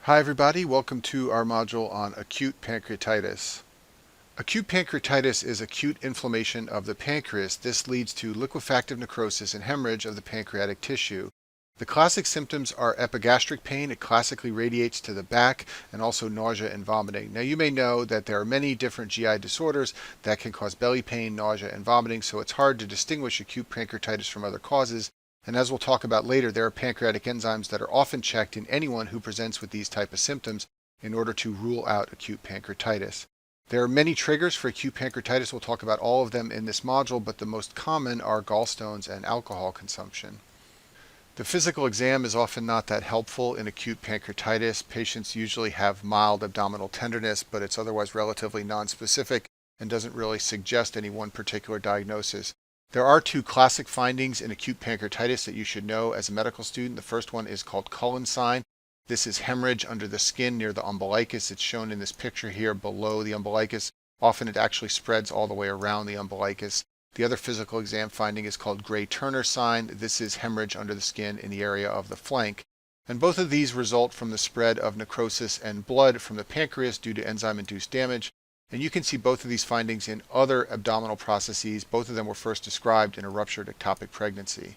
Hi everybody, welcome to our module on acute pancreatitis. Acute pancreatitis is acute inflammation of the pancreas. This leads to liquefactive necrosis and hemorrhage of the pancreatic tissue. The classic symptoms are epigastric pain. It classically radiates to the back, and also nausea and vomiting. Now you may know that there are many different GI disorders that can cause belly pain, nausea, and vomiting, so it's hard to distinguish acute pancreatitis from other causes. And as we'll talk about later, there are pancreatic enzymes that are often checked in anyone who presents with these type of symptoms in order to rule out acute pancreatitis. There are many triggers for acute pancreatitis. We'll talk about all of them in this module, but the most common are gallstones and alcohol consumption. The physical exam is often not that helpful in acute pancreatitis. Patients usually have mild abdominal tenderness, but it's otherwise relatively nonspecific and doesn't really suggest any one particular diagnosis. There are two classic findings in acute pancreatitis that you should know as a medical student. The first one is called Cullen sign. This is hemorrhage under the skin near the umbilicus. It's shown in this picture here below the umbilicus. Often it actually spreads all the way around the umbilicus. The other physical exam finding is called Gray-Turner sign. This is hemorrhage under the skin in the area of the flank. And both of these result from the spread of necrosis and blood from the pancreas due to enzyme-induced damage. And you can see both of these findings in other abdominal processes. Both of them were first described in a ruptured ectopic pregnancy.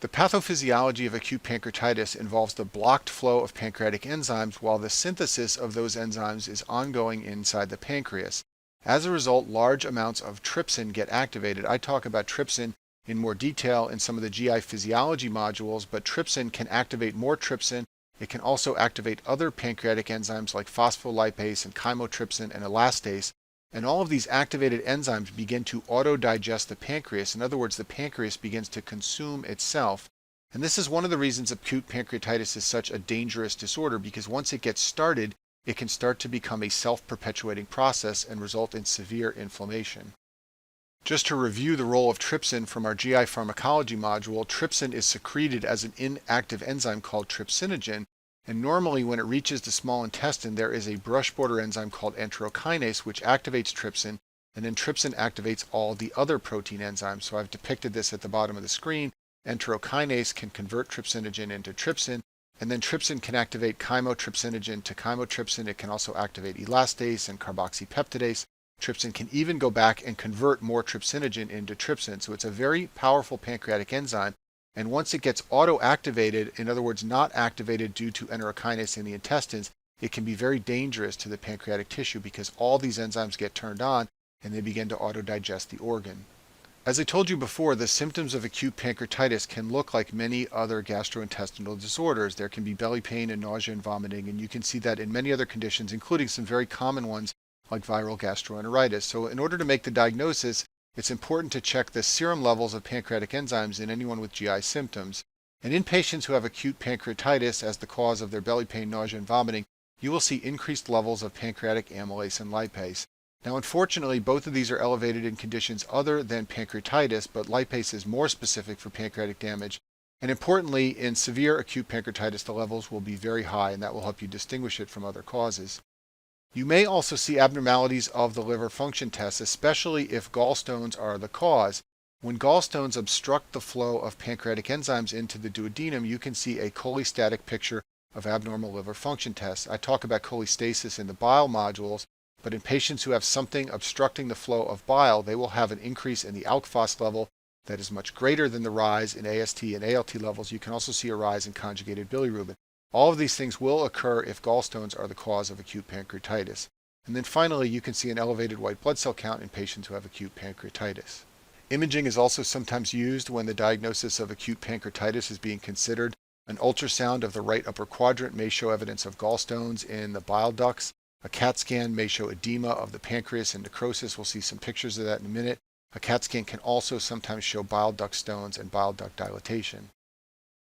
The pathophysiology of acute pancreatitis involves the blocked flow of pancreatic enzymes while the synthesis of those enzymes is ongoing inside the pancreas. As a result, large amounts of trypsin get activated. I talk about trypsin in more detail in some of the GI physiology modules, but trypsin can activate more trypsin. It can also activate other pancreatic enzymes like phospholipase and chymotrypsin and elastase, and all of these activated enzymes begin to auto-digest the pancreas. In other words, the pancreas begins to consume itself. And this is one of the reasons acute pancreatitis is such a dangerous disorder, because once it gets started, it can start to become a self-perpetuating process and result in severe inflammation. Just to review the role of trypsin from our GI pharmacology module, trypsin is secreted as an inactive enzyme called trypsinogen, and normally when it reaches the small intestine there is a brush border enzyme called enterokinase which activates trypsin, and then trypsin activates all the other protein enzymes. So I've depicted this at the bottom of the screen. Enterokinase can convert trypsinogen into trypsin, and then trypsin can activate chymotrypsinogen to chymotrypsin. It can also activate elastase and carboxypeptidase. Trypsin can even go back and convert more trypsinogen into trypsin. So it's a very powerful pancreatic enzyme. And once it gets auto-activated, in other words, not activated due to enterokinase in the intestines, it can be very dangerous to the pancreatic tissue because all these enzymes get turned on and they begin to auto-digest the organ. As I told you before, the symptoms of acute pancreatitis can look like many other gastrointestinal disorders. There can be belly pain and nausea and vomiting, and you can see that in many other conditions, including some very common ones like viral gastroenteritis. So in order to make the diagnosis, it's important to check the serum levels of pancreatic enzymes in anyone with GI symptoms. And in patients who have acute pancreatitis as the cause of their belly pain, nausea, and vomiting, you will see increased levels of pancreatic amylase and lipase. Now, unfortunately, both of these are elevated in conditions other than pancreatitis, but lipase is more specific for pancreatic damage. And importantly, in severe acute pancreatitis, the levels will be very high, and that will help you distinguish it from other causes. You may also see abnormalities of the liver function tests, especially if gallstones are the cause. When gallstones obstruct the flow of pancreatic enzymes into the duodenum, you can see a cholestatic picture of abnormal liver function tests. I talk about cholestasis in the bile modules, but in patients who have something obstructing the flow of bile, they will have an increase in the ALK phos level that is much greater than the rise in AST and ALT levels. You can also see a rise in conjugated bilirubin. All of these things will occur if gallstones are the cause of acute pancreatitis. And then finally, you can see an elevated white blood cell count in patients who have acute pancreatitis. Imaging is also sometimes used when the diagnosis of acute pancreatitis is being considered. An ultrasound of the right upper quadrant may show evidence of gallstones in the bile ducts. A CAT scan may show edema of the pancreas and necrosis. We'll see some pictures of that in a minute. A CAT scan can also sometimes show bile duct stones and bile duct dilatation.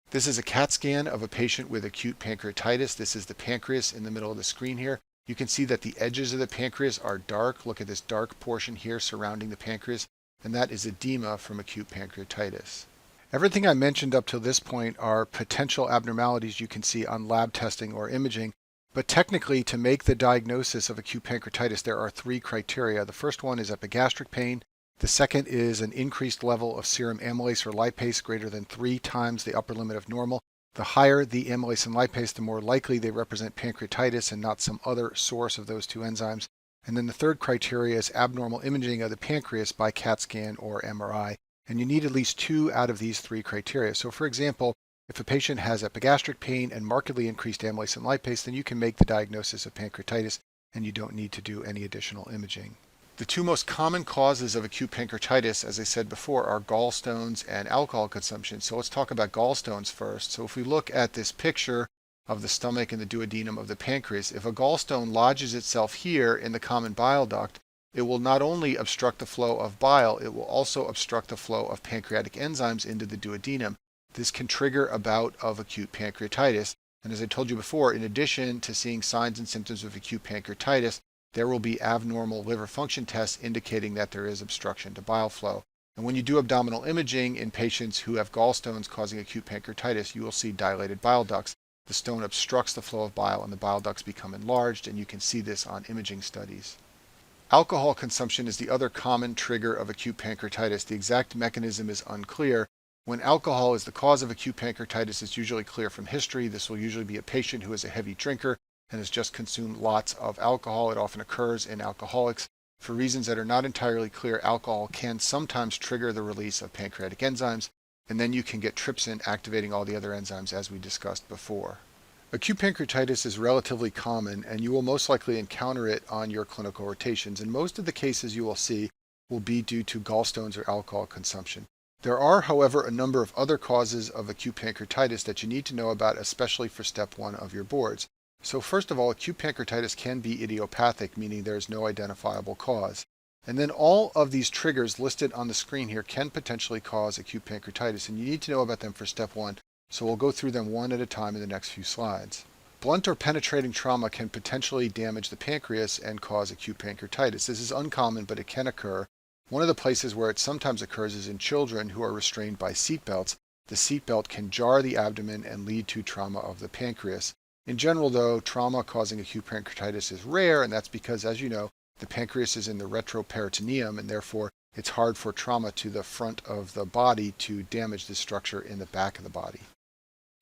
This is a CAT scan of a patient with acute pancreatitis. This is the pancreas in the middle of the screen here. You can see that the edges of the pancreas are dark. Look at this dark portion here surrounding the pancreas, and that is edema from acute pancreatitis. Everything I mentioned up to this point are potential abnormalities you can see on lab testing or imaging, but technically to make the diagnosis of acute pancreatitis, there are three criteria. The first one is epigastric pain. The second is an increased level of serum amylase or lipase greater than 3 times the upper limit of normal. The higher the amylase and lipase, the more likely they represent pancreatitis and not some other source of those two enzymes. And then the third criteria is abnormal imaging of the pancreas by CAT scan or MRI. And you need at least 2 out of these 3 criteria. So for example, if a patient has epigastric pain and markedly increased amylase and lipase, then you can make the diagnosis of pancreatitis and you don't need to do any additional imaging. The 2 most common causes of acute pancreatitis, as I said before, are gallstones and alcohol consumption. So let's talk about gallstones first. So if we look at this picture of the stomach and the duodenum of the pancreas, if a gallstone lodges itself here in the common bile duct, it will not only obstruct the flow of bile, it will also obstruct the flow of pancreatic enzymes into the duodenum. This can trigger a bout of acute pancreatitis. And as I told you before, in addition to seeing signs and symptoms of acute pancreatitis, there will be abnormal liver function tests indicating that there is obstruction to bile flow. And when you do abdominal imaging in patients who have gallstones causing acute pancreatitis, you will see dilated bile ducts. The stone obstructs the flow of bile and the bile ducts become enlarged, and you can see this on imaging studies. Alcohol consumption is the other common trigger of acute pancreatitis. The exact mechanism is unclear. When alcohol is the cause of acute pancreatitis, it's usually clear from history. This will usually be a patient who is a heavy drinker and has just consumed lots of alcohol. It often occurs in alcoholics. For reasons that are not entirely clear, alcohol can sometimes trigger the release of pancreatic enzymes, and then you can get trypsin activating all the other enzymes as we discussed before. Acute pancreatitis is relatively common, and you will most likely encounter it on your clinical rotations, and most of the cases you will see will be due to gallstones or alcohol consumption. There are, however, a number of other causes of acute pancreatitis that you need to know about, especially for step 1 of your boards. So first of all, acute pancreatitis can be idiopathic, meaning there is no identifiable cause. And then all of these triggers listed on the screen here can potentially cause acute pancreatitis, and you need to know about them for step 1. So we'll go through them one at a time in the next few slides. Blunt or penetrating trauma can potentially damage the pancreas and cause acute pancreatitis. This is uncommon, but it can occur. One of the places where it sometimes occurs is in children who are restrained by seatbelts. The seatbelt can jar the abdomen and lead to trauma of the pancreas. In general, though, trauma causing acute pancreatitis is rare, and that's because, as you know, the pancreas is in the retroperitoneum, and therefore it's hard for trauma to the front of the body to damage the structure in the back of the body.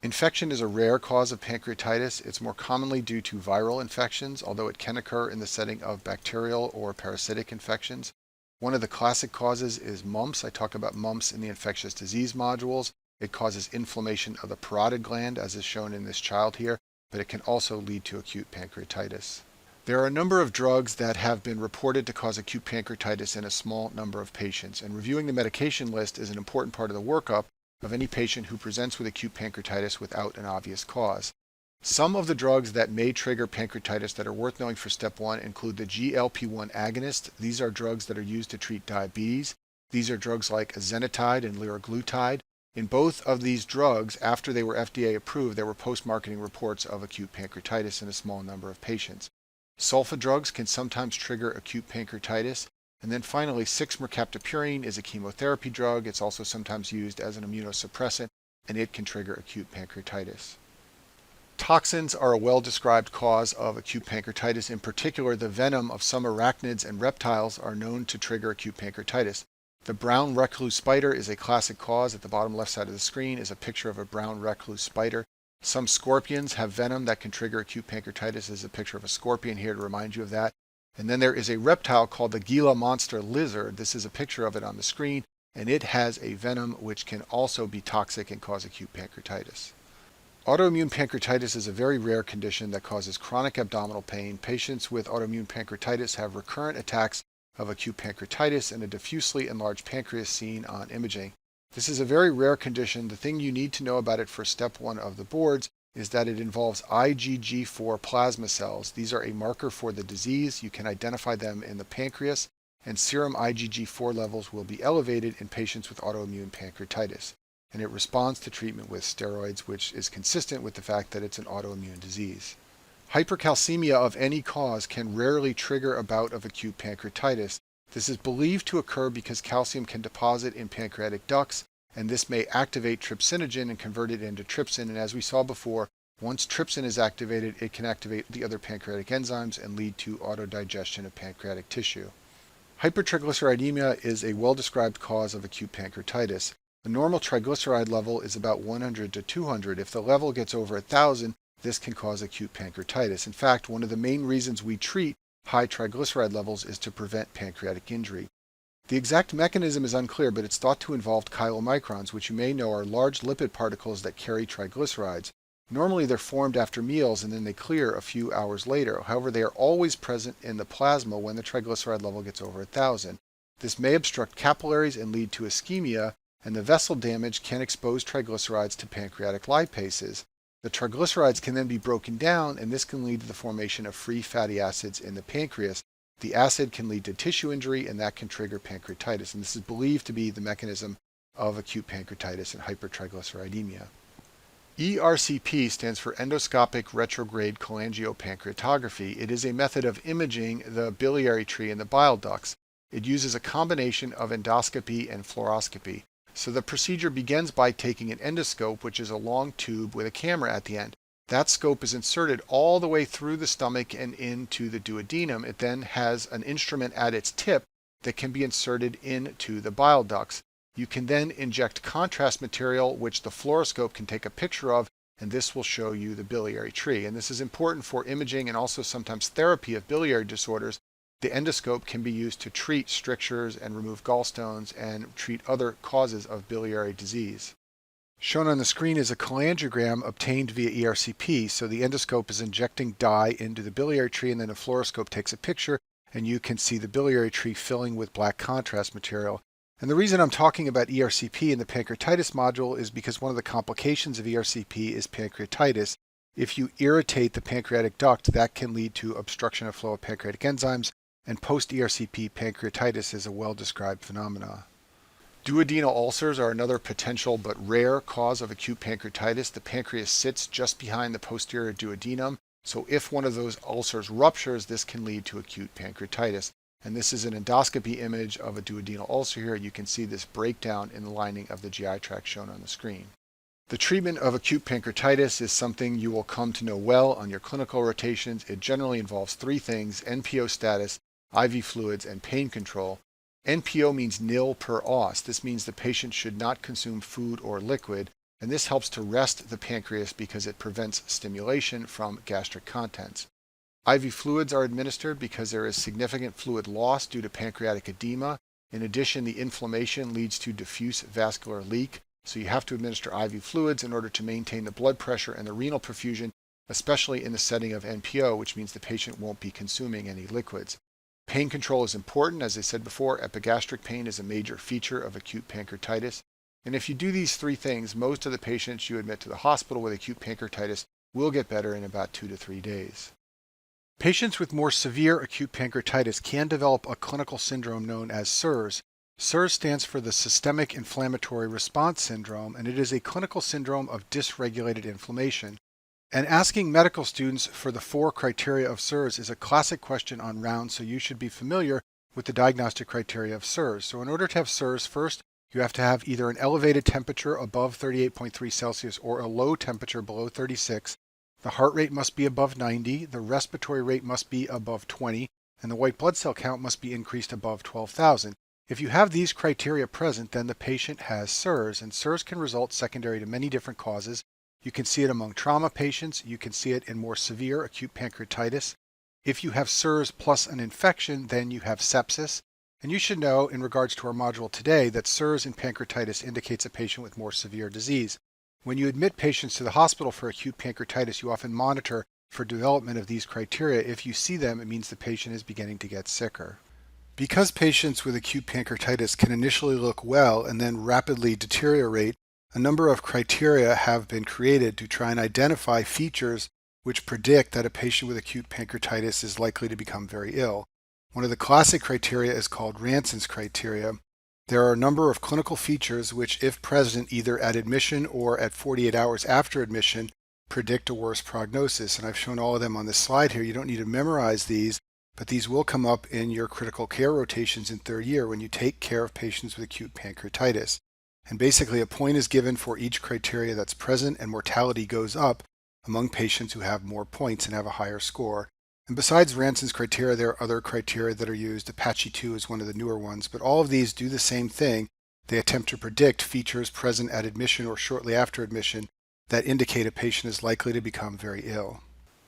Infection is a rare cause of pancreatitis. It's more commonly due to viral infections, although it can occur in the setting of bacterial or parasitic infections. One of the classic causes is mumps. I talk about mumps in the infectious disease modules. It causes inflammation of the parotid gland, as is shown in this child here, but it can also lead to acute pancreatitis. There are a number of drugs that have been reported to cause acute pancreatitis in a small number of patients, and reviewing the medication list is an important part of the workup of any patient who presents with acute pancreatitis without an obvious cause. Some of the drugs that may trigger pancreatitis that are worth knowing for step 1 include the GLP-1 agonist. These are drugs that are used to treat diabetes. These are drugs like azenitide and liraglutide. In both of these drugs, after they were FDA approved, there were post-marketing reports of acute pancreatitis in a small number of patients. Sulfa drugs can sometimes trigger acute pancreatitis. And then finally, 6-mercaptopurine is a chemotherapy drug. It's also sometimes used as an immunosuppressant, and it can trigger acute pancreatitis. Toxins are a well-described cause of acute pancreatitis. In particular, the venom of some arachnids and reptiles are known to trigger acute pancreatitis. The brown recluse spider is a classic cause. At the bottom left side of the screen is a picture of a brown recluse spider. Some scorpions have venom that can trigger acute pancreatitis. There's a picture of a scorpion here to remind you of that. And then there is a reptile called the Gila monster lizard. This is a picture of it on the screen, and it has a venom which can also be toxic and cause acute pancreatitis. Autoimmune pancreatitis is a very rare condition that causes chronic abdominal pain. Patients with autoimmune pancreatitis have recurrent attacks of acute pancreatitis and a diffusely enlarged pancreas seen on imaging. This is a very rare condition. The thing you need to know about it for step 1 of the boards is that it involves IgG4 plasma cells. These are a marker for the disease. You can identify them in the pancreas, and serum IgG4 levels will be elevated in patients with autoimmune pancreatitis. And it responds to treatment with steroids, which is consistent with the fact that it's an autoimmune disease. Hypercalcemia of any cause can rarely trigger a bout of acute pancreatitis. This is believed to occur because calcium can deposit in pancreatic ducts, and this may activate trypsinogen and convert it into trypsin. And as we saw before, once trypsin is activated, it can activate the other pancreatic enzymes and lead to autodigestion of pancreatic tissue. Hypertriglyceridemia is a well-described cause of acute pancreatitis. A normal triglyceride level is about 100 to 200. If the level gets over 1,000, this can cause acute pancreatitis. In fact, one of the main reasons we treat high triglyceride levels is to prevent pancreatic injury. The exact mechanism is unclear, but it's thought to involve chylomicrons, which you may know are large lipid particles that carry triglycerides. Normally they're formed after meals and then they clear a few hours later. However, they are always present in the plasma when the triglyceride level gets over 1,000. This may obstruct capillaries and lead to ischemia, and the vessel damage can expose triglycerides to pancreatic lipases. The triglycerides can then be broken down, and this can lead to the formation of free fatty acids in the pancreas. The acid can lead to tissue injury, and that can trigger pancreatitis. And this is believed to be the mechanism of acute pancreatitis and hypertriglyceridemia. ERCP stands for endoscopic retrograde cholangiopancreatography. It is a method of imaging the biliary tree and the bile ducts. It uses a combination of endoscopy and fluoroscopy. So the procedure begins by taking an endoscope, which is a long tube with a camera at the end. That scope is inserted all the way through the stomach and into the duodenum. It then has an instrument at its tip that can be inserted into the bile ducts. You can then inject contrast material, which the fluoroscope can take a picture of, and this will show you the biliary tree. And this is important for imaging and also sometimes therapy of biliary disorders. The endoscope can be used to treat strictures and remove gallstones and treat other causes of biliary disease. Shown on the screen is a cholangiogram obtained via ERCP. So the endoscope is injecting dye into the biliary tree, and then a fluoroscope takes a picture, and you can see the biliary tree filling with black contrast material. And the reason I'm talking about ERCP in the pancreatitis module is because one of the complications of ERCP is pancreatitis. If you irritate the pancreatic duct, that can lead to obstruction of flow of pancreatic enzymes, and post-ERCP pancreatitis is a well-described phenomenon. Duodenal ulcers are another potential but rare cause of acute pancreatitis. The pancreas sits just behind the posterior duodenum, so if one of those ulcers ruptures, this can lead to acute pancreatitis. And this is an endoscopy image of a duodenal ulcer here. You can see this breakdown in the lining of the GI tract shown on the screen. The treatment of acute pancreatitis is something you will come to know well on your clinical rotations. It generally involves three things: NPO status, IV fluids, and pain control. NPO means nil per os. This means the patient should not consume food or liquid, and this helps to rest the pancreas because it prevents stimulation from gastric contents. IV fluids are administered because there is significant fluid loss due to pancreatic edema. In addition, the inflammation leads to diffuse vascular leak, so you have to administer IV fluids in order to maintain the blood pressure and the renal perfusion, especially in the setting of NPO, which means the patient won't be consuming any liquids. Pain control is important. As I said before, epigastric pain is a major feature of acute pancreatitis. And if you do these three things, most of the patients you admit to the hospital with acute pancreatitis will get better in about 2 to 3 days. Patients with more severe acute pancreatitis can develop a clinical syndrome known as SIRS. SIRS stands for the Systemic Inflammatory Response Syndrome, and it is a clinical syndrome of dysregulated inflammation. And asking medical students for the 4 criteria of SIRS is a classic question on rounds, so you should be familiar with the diagnostic criteria of SIRS. So in order to have SIRS, first, you have to have either an elevated temperature above 38.3 Celsius or a low temperature below 36. The heart rate must be above 90, the respiratory rate must be above 20, and the white blood cell count must be increased above 12,000. If you have these criteria present, then the patient has SIRS, and SIRS can result secondary to many different causes. You can see it among trauma patients. You can see it in more severe acute pancreatitis. If you have SIRS plus an infection, then you have sepsis. And you should know, in regards to our module today, that SIRS in pancreatitis indicates a patient with more severe disease. When you admit patients to the hospital for acute pancreatitis, you often monitor for development of these criteria. If you see them, it means the patient is beginning to get sicker. Because patients with acute pancreatitis can initially look well and then rapidly deteriorate, a number of criteria have been created to try and identify features which predict that a patient with acute pancreatitis is likely to become very ill. One of the classic criteria is called Ranson's criteria. There are a number of clinical features which, if present either at admission or at 48 hours after admission, predict a worse prognosis. And I've shown all of them on this slide here. You don't need to memorize these, but these will come up in your critical care rotations in 3rd year when you take care of patients with acute pancreatitis. And basically a point is given for each criteria that's present, and mortality goes up among patients who have more points and have a higher score. And besides Ranson's criteria, there are other criteria that are used. Apache 2 is one of the newer ones, but all of these do the same thing. They attempt to predict features present at admission or shortly after admission that indicate a patient is likely to become very ill.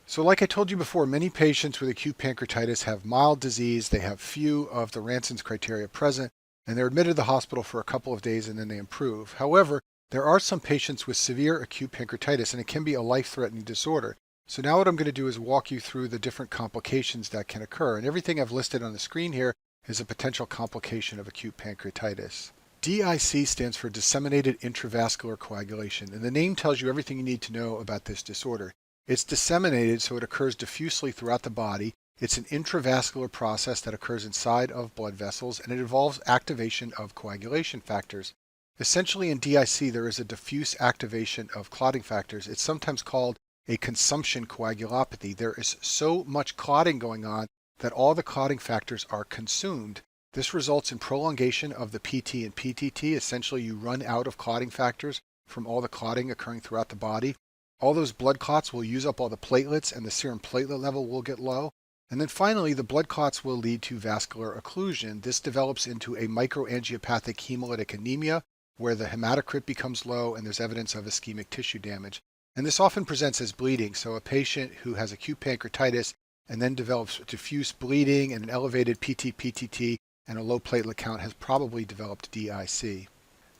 So like I told you before, many patients with acute pancreatitis have mild disease, they have few of the Ranson's criteria present, and they're admitted to the hospital for a couple of days and then they improve. However, there are some patients with severe acute pancreatitis and it can be a life-threatening disorder. So now what I'm going to do is walk you through the different complications that can occur, and everything I've listed on the screen here is a potential complication of acute pancreatitis. DIC stands for disseminated intravascular coagulation, and the name tells you everything you need to know about this disorder. It's disseminated, so it occurs diffusely throughout the body. It's an intravascular process that occurs inside of blood vessels, and it involves activation of coagulation factors. Essentially in DIC, there is a diffuse activation of clotting factors. It's sometimes called a consumption coagulopathy. There is so much clotting going on that all the clotting factors are consumed. This results in prolongation of the PT and PTT. Essentially, you run out of clotting factors from all the clotting occurring throughout the body. All those blood clots will use up all the platelets and the serum platelet level will get low. And then finally, the blood clots will lead to vascular occlusion. This develops into a microangiopathic hemolytic anemia where the hematocrit becomes low and there's evidence of ischemic tissue damage. And this often presents as bleeding. So a patient who has acute pancreatitis and then develops diffuse bleeding and an elevated PT-PTT and a low platelet count has probably developed DIC.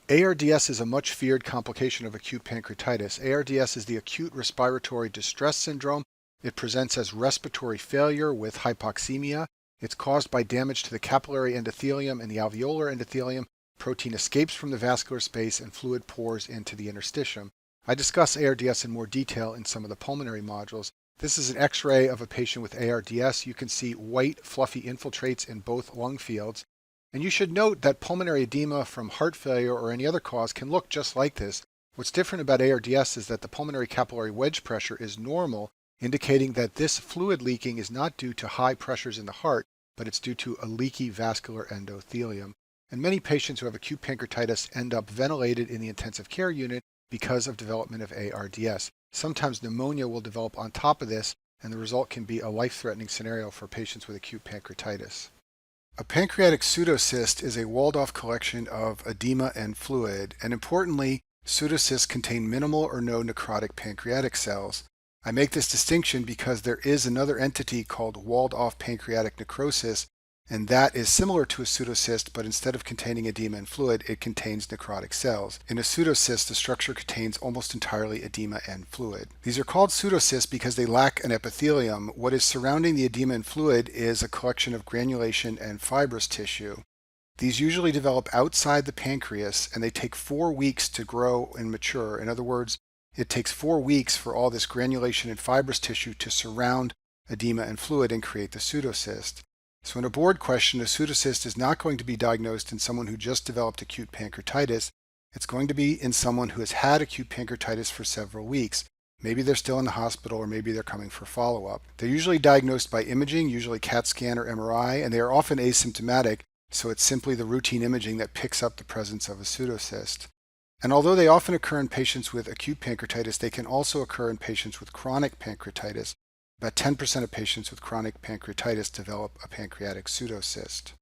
ARDS is a much feared complication of acute pancreatitis. ARDS is the acute respiratory distress syndrome. It presents as respiratory failure with hypoxemia. It's caused by damage to the capillary endothelium and the alveolar endothelium. Protein escapes from the vascular space and fluid pours into the interstitium. I discuss ARDS in more detail in some of the pulmonary modules. This is an X-ray of a patient with ARDS. You can see white, fluffy infiltrates in both lung fields. And you should note that pulmonary edema from heart failure or any other cause can look just like this. What's different about ARDS is that the pulmonary capillary wedge pressure is normal, indicating that this fluid leaking is not due to high pressures in the heart, but it's due to a leaky vascular endothelium. And many patients who have acute pancreatitis end up ventilated in the intensive care unit because of development of ARDS. Sometimes pneumonia will develop on top of this, and the result can be a life-threatening scenario for patients with acute pancreatitis. A pancreatic pseudocyst is a walled-off collection of edema and fluid, and importantly, pseudocysts contain minimal or no necrotic pancreatic cells. I make this distinction because there is another entity called walled-off pancreatic necrosis, and that is similar to a pseudocyst, but instead of containing edema and fluid, it contains necrotic cells. In a pseudocyst, the structure contains almost entirely edema and fluid. These are called pseudocysts because they lack an epithelium. What is surrounding the edema and fluid is a collection of granulation and fibrous tissue. These usually develop outside the pancreas, and they take 4 weeks to grow and mature. In other words, it takes 4 weeks for all this granulation and fibrous tissue to surround edema and fluid and create the pseudocyst. So in a board question, a pseudocyst is not going to be diagnosed in someone who just developed acute pancreatitis. It's going to be in someone who has had acute pancreatitis for several weeks. Maybe they're still in the hospital or maybe they're coming for follow-up. They're usually diagnosed by imaging, usually CAT scan or MRI, and they are often asymptomatic, so it's simply the routine imaging that picks up the presence of a pseudocyst. And although they often occur in patients with acute pancreatitis, they can also occur in patients with chronic pancreatitis. About 10% of patients with chronic pancreatitis develop a pancreatic pseudocyst.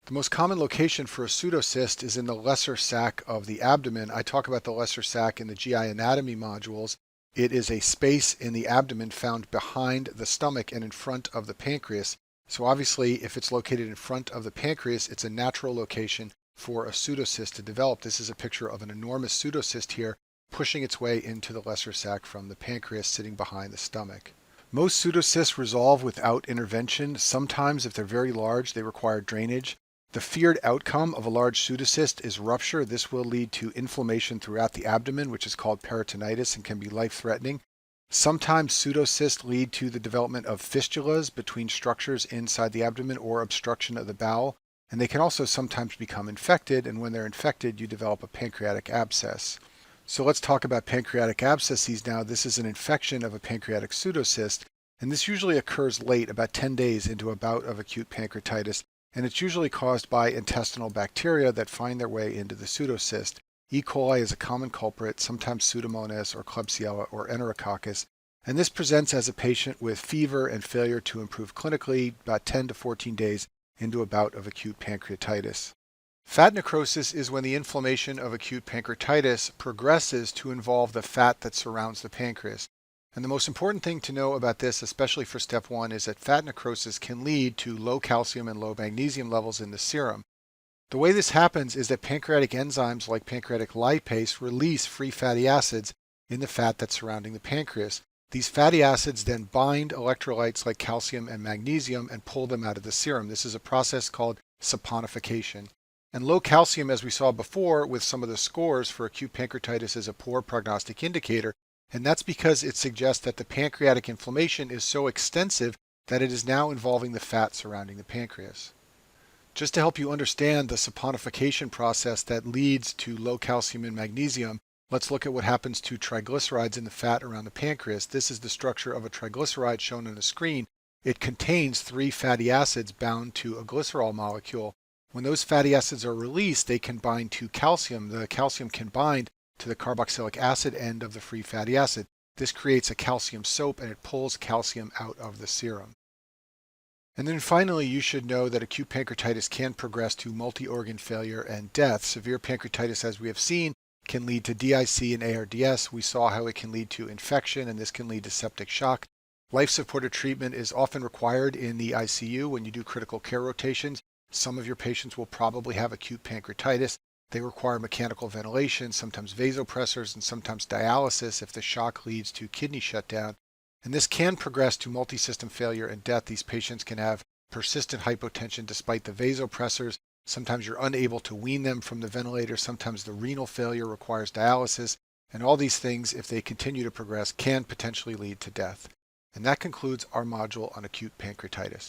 The most common location for a pseudocyst is in the lesser sac of the abdomen. I talk about the lesser sac in the GI anatomy modules. It is a space in the abdomen found behind the stomach and in front of the pancreas. So obviously, if it's located in front of the pancreas, it's a natural location for a pseudocyst to develop. This is a picture of an enormous pseudocyst here pushing its way into the lesser sac from the pancreas sitting behind the stomach. Most pseudocysts resolve without intervention. Sometimes, if they're very large, they require drainage. The feared outcome of a large pseudocyst is rupture. This will lead to inflammation throughout the abdomen, which is called peritonitis and can be life-threatening. Sometimes pseudocysts lead to the development of fistulas between structures inside the abdomen or obstruction of the bowel. And they can also sometimes become infected, and when they're infected, you develop a pancreatic abscess. So let's talk about pancreatic abscesses now. This is an infection of a pancreatic pseudocyst, and this usually occurs late, about 10 days into a bout of acute pancreatitis, and it's usually caused by intestinal bacteria that find their way into the pseudocyst. E. coli is a common culprit, sometimes Pseudomonas or Klebsiella or Enterococcus, and this presents as a patient with fever and failure to improve clinically about 10 to 14 days into a bout of acute pancreatitis. Fat necrosis is when the inflammation of acute pancreatitis progresses to involve the fat that surrounds the pancreas. And the most important thing to know about this, especially for step 1, is that fat necrosis can lead to low calcium and low magnesium levels in the serum. The way this happens is that pancreatic enzymes like pancreatic lipase release free fatty acids in the fat that's surrounding the pancreas. These fatty acids then bind electrolytes like calcium and magnesium and pull them out of the serum. This is a process called saponification. And low calcium, as we saw before with some of the scores for acute pancreatitis, is a poor prognostic indicator, and that's because it suggests that the pancreatic inflammation is so extensive that it is now involving the fat surrounding the pancreas. Just to help you understand the saponification process that leads to low calcium and magnesium, let's look at what happens to triglycerides in the fat around the pancreas. This is the structure of a triglyceride shown on the screen. It contains 3 fatty acids bound to a glycerol molecule. When those fatty acids are released, they can bind to calcium. The calcium can bind to the carboxylic acid end of the free fatty acid. This creates a calcium soap and it pulls calcium out of the serum. And then finally, you should know that acute pancreatitis can progress to multi-organ failure and death. Severe pancreatitis, as we have seen, can lead to DIC and ARDS. We saw how it can lead to infection, and this can lead to septic shock. Life-supported treatment is often required in the ICU when you do critical care rotations. Some of your patients will probably have acute pancreatitis. They require mechanical ventilation, sometimes vasopressors, and sometimes dialysis if the shock leads to kidney shutdown. And this can progress to multi-system failure and death. These patients can have persistent hypotension despite the vasopressors. Sometimes you're unable to wean them from the ventilator. Sometimes the renal failure requires dialysis. And all these things, if they continue to progress, can potentially lead to death. And that concludes our module on acute pancreatitis.